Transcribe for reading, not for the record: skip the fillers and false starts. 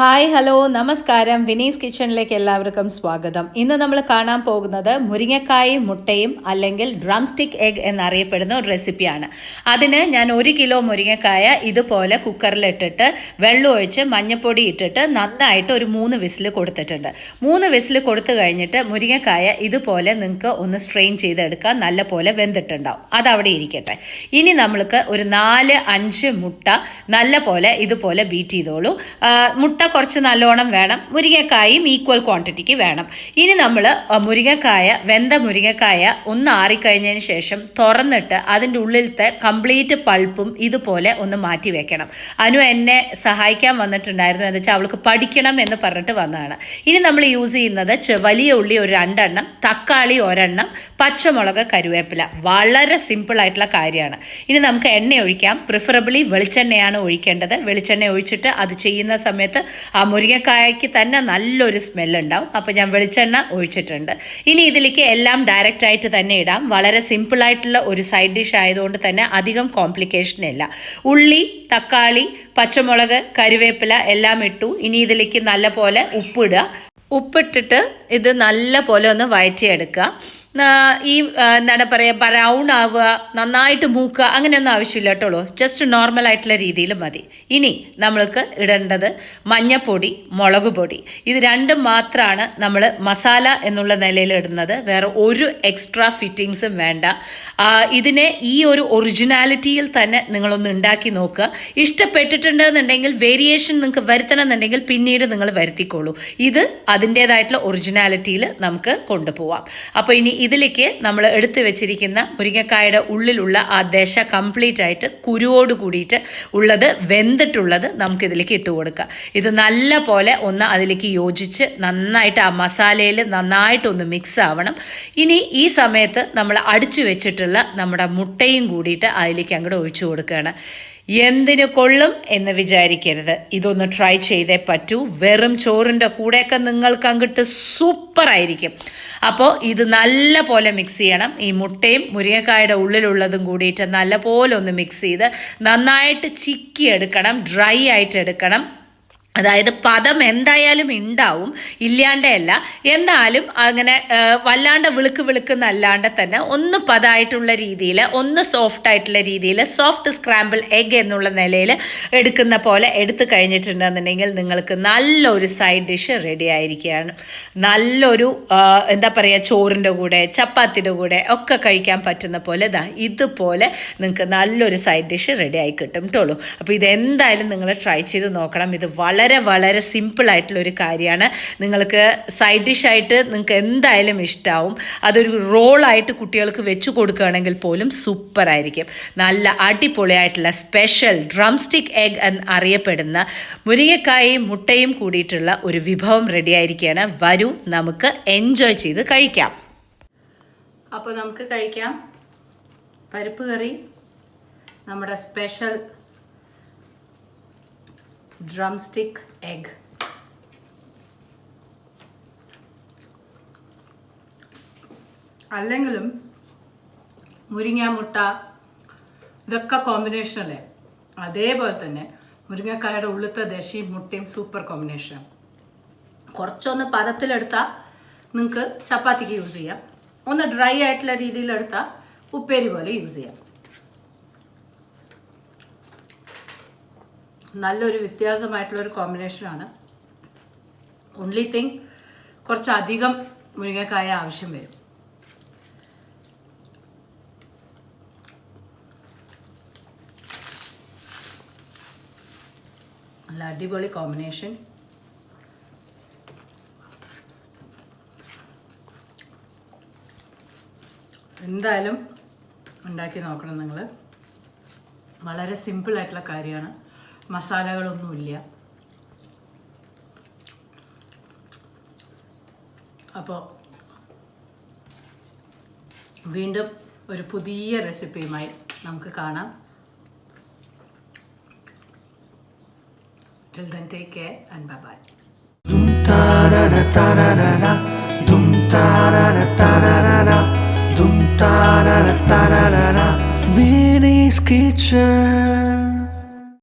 Hi hello നമസ്കാരം വിനീസ് കിച്ചണിലേക്ക് എല്ലാവർക്കും സ്വാഗതം. ഇന്ന് നമ്മൾ കാണാൻ പോകുന്നത് മുരിങ്ങക്കായും മുട്ടയും അല്ലെങ്കിൽ ഡ്രംസ്റ്റിക് എഗ് എന്നറിയപ്പെടുന്ന ഒരു റെസിപ്പിയാണ്. അതിന് ഞാൻ 1 കിലോ മുരിങ്ങക്കായ ഇതുപോലെ കുക്കറിലിട്ടിട്ട് വെള്ളം ഒഴിച്ച് മഞ്ഞൾപ്പൊടി ഇട്ടിട്ട് നന്നായിട്ട് ഒരു 3 വിസിൽ കൊടുത്തിട്ടുണ്ട്. 3 വിസിൽ കൊടുത്തു കഴിഞ്ഞിട്ട് മുരിങ്ങക്കായ ഇതുപോലെ നിങ്ങൾക്ക് ഒന്ന് സ്ട്രെയിൻ ചെയ്തെടുക്കാൻ നല്ല പോലെ വെന്തിട്ടുണ്ടാവും. അതവിടെ ഇരിക്കട്ടെ. ഇനി നമ്മൾക്ക് ഒരു 4-5 മുട്ട നല്ല പോലെ ഇതുപോലെ ബീറ്റ് ചെയ്തോളൂ. മുട്ട കുറച്ച് നല്ലോണം വേണം, മുരിങ്ങക്കായും ഈക്വൽ ക്വാണ്ടിറ്റിക്ക് വേണം. ഇനി നമ്മൾ വെന്ത മുരിങ്ങക്കായ ഒന്ന് ആറിക്കഴിഞ്ഞതിന് ശേഷം തുറന്നിട്ട് അതിൻ്റെ ഉള്ളിലത്തെ കംപ്ലീറ്റ് പൾപ്പും ഇതുപോലെ ഒന്ന് മാറ്റി വെക്കണം. അനു എന്നെ സഹായിക്കാൻ വന്നിട്ടുണ്ടായിരുന്നു, എന്ന് വെച്ചാൽ അവൾക്ക് പഠിക്കണം എന്ന് പറഞ്ഞിട്ട് വന്നതാണ്. ഇനി നമ്മൾ യൂസ് ചെയ്യുന്നത് വലിയ ഉള്ളി ഒരു 2 എണ്ണം, തക്കാളി 1 എണ്ണം, പച്ചമുളക്, കരുവേപ്പില. വളരെ സിമ്പിൾ ആയിട്ടുള്ള കാര്യമാണ്. ഇനി നമുക്ക് എണ്ണ ഒഴിക്കാം. പ്രിഫറബിളി വെളിച്ചെണ്ണയാണ് ഒഴിക്കേണ്ടത്. വെളിച്ചെണ്ണ ഒഴിച്ചിട്ട് അത് ചെയ്യുന്ന സമയത്ത് ആ മുരിങ്ങക്കായക്ക് തന്നെ നല്ലൊരു സ്മെല്ലുണ്ടാവും. അപ്പോൾ ഞാൻ വെളിച്ചെണ്ണ ഒഴിച്ചിട്ടുണ്ട്. ഇനി ഇതിലേക്ക് എല്ലാം ഡയറക്റ്റ് ആയിട്ട് തന്നെ ഇടാം. വളരെ സിമ്പിളായിട്ടുള്ള ഒരു സൈഡ് ഡിഷ് ആയതുകൊണ്ട് തന്നെ അധികം കോംപ്ലിക്കേഷൻ ഇല്ല. ഉള്ളി, തക്കാളി, പച്ചമുളക്, കരുവേപ്പില എല്ലാം ഇട്ടു. ഇനി ഇതിലേക്ക് നല്ല പോലെ ഉപ്പിടുക. ഉപ്പിട്ടിട്ട് ഇത് നല്ല പോലെ ഒന്ന് വഴറ്റിയെടുക്കുക. ഈ എന്താണ് പറയുക, ബ്രൗൺ ആവുക, നന്നായിട്ട് മൂക്കുക, അങ്ങനെയൊന്നും ആവശ്യമില്ല കേട്ടോളൂ. ജസ്റ്റ് നോർമൽ ആയിട്ടുള്ള രീതിയിൽ മതി. ഇനി നമ്മൾക്ക് ഇടേണ്ടത് മഞ്ഞൾപ്പൊടി, മുളക് പൊടി, ഇത് രണ്ടും മാത്രമാണ് നമ്മൾ മസാല എന്നുള്ള നിലയിൽ ഇടുന്നത്. വേറെ ഒരു എക്സ്ട്രാ ഫിറ്റിങ്സും വേണ്ട. ഇതിനെ ഈ ഒരു ഒറിജിനാലിറ്റിയിൽ തന്നെ നിങ്ങളൊന്ന് ഉണ്ടാക്കി നോക്കുക. ഇഷ്ടപ്പെട്ടിട്ടുണ്ടെന്നുണ്ടെങ്കിൽ വേരിയേഷൻ നിങ്ങൾക്ക് വരുത്തണമെന്നുണ്ടെങ്കിൽ പിന്നീട് നിങ്ങൾ വരുത്തിക്കോളൂ. ഇത് അതിൻ്റേതായിട്ടുള്ള ഒറിജിനാലിറ്റിയിൽ നമുക്ക് കൊണ്ടുപോവാം. അപ്പോൾ ഇനി ഇതിലേക്ക് നമ്മൾ എടുത്തു വെച്ചിരിക്കുന്ന മുരിങ്ങക്കായുടെ ഉള്ളിലുള്ള ആ ദശ കംപ്ലീറ്റ് ആയിട്ട് കുരുവോട് കൂടിയിട്ട് ഉള്ളത് വെന്തിട്ടുള്ളത് നമുക്കിതിലേക്ക് ഇട്ട് കൊടുക്കുക. ഇത് നല്ല പോലെ ഒന്ന് അതിലേക്ക് യോജിച്ച് നന്നായിട്ട് ആ മസാലയിൽ നന്നായിട്ടൊന്ന് മിക്സ് ആവണം. ഇനി ഈ സമയത്ത് നമ്മൾ അടിച്ചു വെച്ചിട്ടുള്ള നമ്മുടെ മുട്ടയും കൂടിയിട്ട് അതിലേക്ക് അങ്ങോട്ട് ഒഴിച്ചു കൊടുക്കുകയാണ്. എന്തിനു കൊള്ളും എന്ന് വിചാരിക്കരുത്. ഇതൊന്ന് ട്രൈ ചെയ്തേ പറ്റൂ. വെറും ചോറിൻ്റെ കൂടെയൊക്കെ നിങ്ങൾക്ക് അങ്ങോട്ട് സൂപ്പറായിരിക്കും. അപ്പോൾ ഇത് നല്ല പോലെ മിക്സ് ചെയ്യണം. ഈ മുട്ടയും മുരിങ്ങക്കായുടെ ഉള്ളിലുള്ളതും കൂടിയിട്ട് നല്ല പോലെ ഒന്ന് മിക്സ് ചെയ്ത് നന്നായിട്ട് ചിക്കി എടുക്കണം, ഡ്രൈ ആയിട്ട് എടുക്കണം. അതായത് പദം എന്തായാലും ഉണ്ടാവും, ഇല്ലാണ്ടല്ല. എന്നാലും അങ്ങനെ വല്ലാണ്ട് വിളുക്കുന്നല്ലാണ്ട് തന്നെ ഒന്ന് പദമായിട്ടുള്ള രീതിയിൽ, ഒന്ന് സോഫ്റ്റ് ആയിട്ടുള്ള രീതിയിൽ, സോഫ്റ്റ് സ്ക്രാമ്പിൾ എഗ് എന്നുള്ള നിലയിൽ എടുക്കുന്ന പോലെ എടുത്തു കഴിഞ്ഞിട്ടുണ്ടെന്നുണ്ടെങ്കിൽ നിങ്ങൾക്ക് നല്ലൊരു സൈഡ് ഡിഷ് റെഡി ആയിരിക്കുകയാണ്. നല്ലൊരു എന്താ പറയുക, ചോറിൻ്റെ കൂടെ ചപ്പാത്തിയുടെ കൂടെ ഒക്കെ കഴിക്കാൻ പറ്റുന്ന പോലെ ഇതുപോലെ നിങ്ങൾക്ക് നല്ലൊരു സൈഡ് ഡിഷ് റെഡി ആയി കിട്ടും കേട്ടോളൂ. അപ്പോൾ ഇതെന്തായാലും നിങ്ങൾ ട്രൈ ചെയ്ത് നോക്കണം. ഇത് വളരെ വളരെ സിമ്പിളായിട്ടുള്ളൊരു കാര്യമാണ്. നിങ്ങൾക്ക് സൈഡ് ഡിഷായിട്ട് നിങ്ങൾക്ക് എന്തായാലും ഇഷ്ടമാവും. അതൊരു റോളായിട്ട് കുട്ടികൾക്ക് വെച്ച് കൊടുക്കുകയാണെങ്കിൽ പോലും സൂപ്പറായിരിക്കും. നല്ല അടിപൊളിയായിട്ടുള്ള സ്പെഷ്യൽ ഡ്രംസ്റ്റിക് എഗ് എന്ന് അറിയപ്പെടുന്ന മുരിങ്ങക്കായും മുട്ടയും കൂടിയിട്ടുള്ള ഒരു വിഭവം റെഡി ആയിരിക്കുകയാണ്. വരൂ, നമുക്ക് എൻജോയ് ചെയ്ത് കഴിക്കാം. അപ്പോൾ നമുക്ക് കഴിക്കാം. പരിപ്പ് കറി, നമ്മുടെ സ്പെഷ്യൽ ഡ്രംസ്റ്റിക് എഗ്. അല്ലെങ്കിലും മുരിങ്ങ മുട്ട ഇതൊക്കെ കോമ്പിനേഷൻ അല്ലേ, അതേപോലെ തന്നെ മുരിങ്ങക്കായുടെ ഉള്ളിലത്തെ ദശയും മുട്ടയും സൂപ്പർ കോമ്പിനേഷൻ. കുറച്ചൊന്ന് പദത്തിലെടുത്താൽ നിങ്ങൾക്ക് ചപ്പാത്തിക്ക് യൂസ് ചെയ്യാം. ഒന്ന് ഡ്രൈ ആയിട്ടുള്ള രീതിയിലെടുത്താൽ ഉപ്പേരി പോലെ യൂസ് ചെയ്യാം. നല്ലൊരു വ്യത്യാസമായിട്ടുള്ളൊരു കോമ്പിനേഷനാണ്. ഓൺലി തിങ്, കുറച്ചധികം മുരിങ്ങക്കായ ആവശ്യം വരും. നല്ല അടിപൊളി കോമ്പിനേഷൻ. എന്തായാലും ഉണ്ടാക്കി നോക്കണം നിങ്ങൾ. വളരെ സിമ്പിളായിട്ടുള്ള കാര്യമാണ്. മസാലകളൊന്നുമില്ല. അപ്പോൾ വീണ്ടും ഒരു പുതിയ റെസിപ്പിയുമായി നമുക്ക് കാണാം. Till then, take care and bye-bye. Vinny's Kitchen.